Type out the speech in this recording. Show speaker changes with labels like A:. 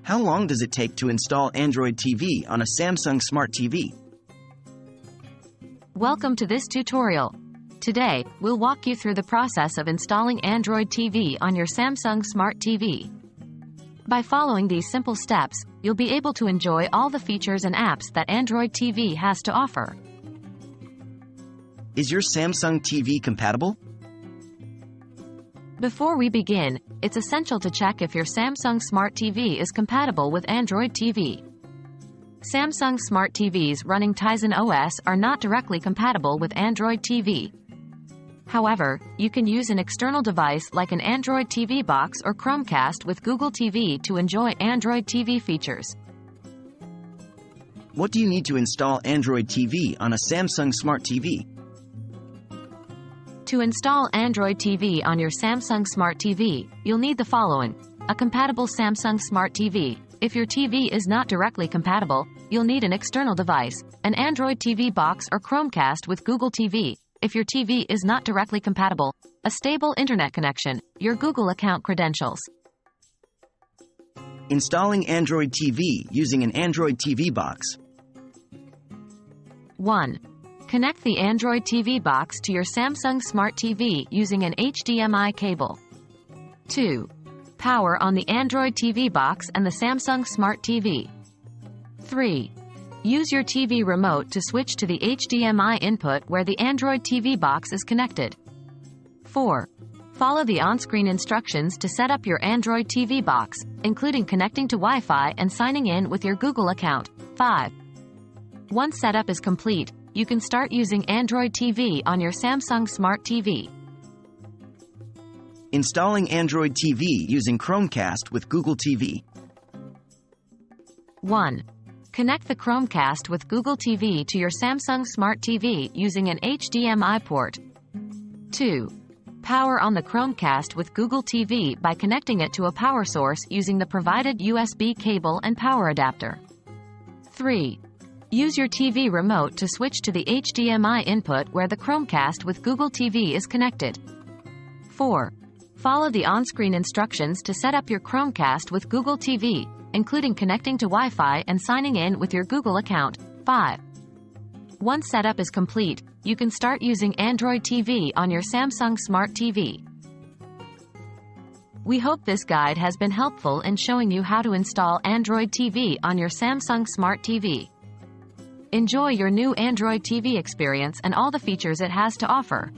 A: How long does it take to install Android TV on a Samsung Smart TV?
B: Welcome to this tutorial. Today, we'll walk you through the process of installing Android TV on your Samsung Smart TV. By following these simple steps, you'll be able to enjoy all the features and apps that Android TV has to offer.
A: Is your Samsung TV compatible?
B: Before we begin, it's essential to check if your Samsung Smart TV is compatible with Android TV. Samsung Smart TVs running Tizen OS are not directly compatible with Android TV. However, you can use an external device like an Android TV box or Chromecast with Google TV to enjoy Android TV features.
A: What do you need to install Android TV on a Samsung Smart TV?
B: To install Android TV on your Samsung Smart TV, you'll need the following: a compatible Samsung Smart TV. If your TV is not directly compatible, you'll need an external device, an Android TV box or Chromecast with Google TV. If your TV is not directly compatible, a stable internet connection, your Google account credentials.
A: Installing Android TV using an Android TV box.
B: 1. Connect the Android TV box to your Samsung Smart TV using an HDMI cable. 2. Power on the Android TV box and the Samsung Smart TV. 3. Use your TV remote to switch to the HDMI input where the Android TV box is connected. 4. Follow the on-screen instructions to set up your Android TV box, including connecting to Wi-Fi and signing in with your Google account. 5. Once setup is complete, you can start using Android TV on your Samsung Smart TV.
A: Installing Android TV using Chromecast with Google TV.
B: 1. Connect the Chromecast with Google TV to your Samsung Smart TV using an HDMI port. 2. Power on the Chromecast with Google TV by connecting it to a power source using the provided USB cable and power adapter. 3. Use your TV remote to switch to the HDMI input where the Chromecast with Google TV is connected. 4. Follow the on-screen instructions to set up your Chromecast with Google TV, including connecting to Wi-Fi and signing in with your Google account. 5. Once setup is complete, you can start using Android TV on your Samsung Smart TV. We hope this guide has been helpful in showing you how to install Android TV on your Samsung Smart TV. Enjoy your new Android TV experience and all the features it has to offer.